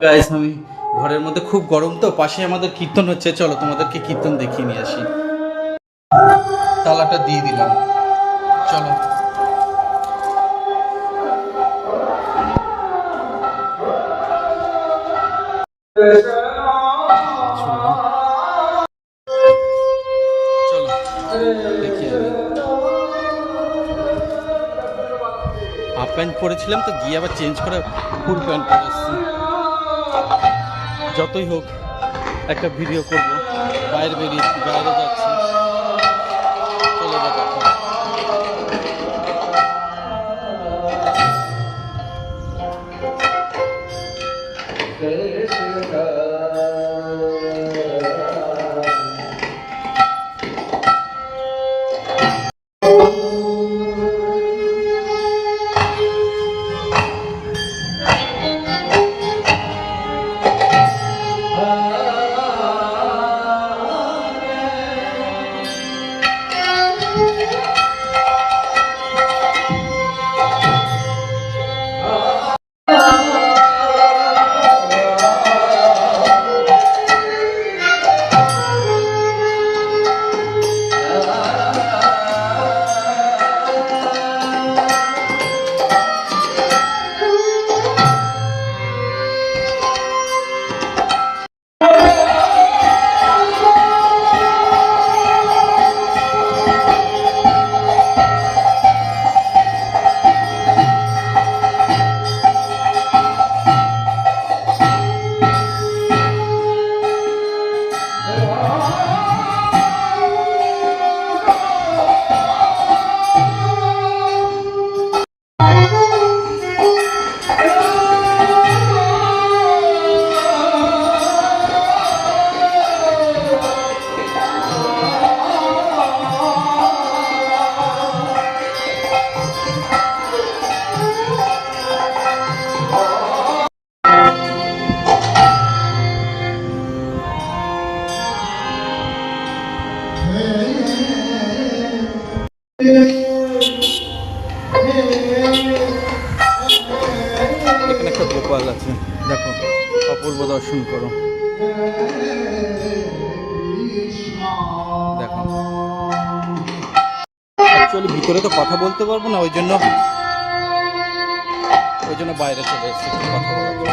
Guys, আমি ঘরের মধ্যে খুব গরম, তো পাশে আমাদের কীর্তন হচ্ছে। চলো তোমাদেরকে কীর্তন দেখিয়ে নিয়ে আসি। তালাটা দিয়ে দিলাম, চলো। চলো দেখি। আমি হাফ প্যান্ট পরেছিলাম, তো গিয়ে আবার চেঞ্জ করে ফুল প্যান্ট পরে এসেছি। যতই হোক একটা ভিডিও করব, বাইরে যাচ্ছি। চলে দেখো। এখানে একটা গোপাল আছে, দেখো, অপূর্ব দর্শন করো। দেখো, অ্যাকচুয়ালি ভিতরে তো কথা বলতে পারবো না, ওই জন্য বাইরে চলে এসেছি কথা বলার জন্য।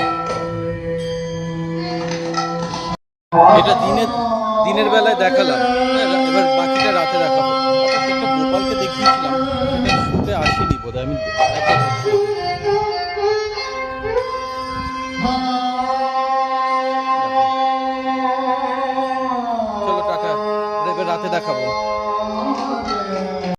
এটা দিনের বেলায় দেখালাম, এবার বাকিটা রাতে দেখাবো। একটা গোপালকে দেখিয়েছিলাম, সেটা শুতে আসেনি বোধহয়, আমি চলো টাটা, এবার রাতে দেখাবো।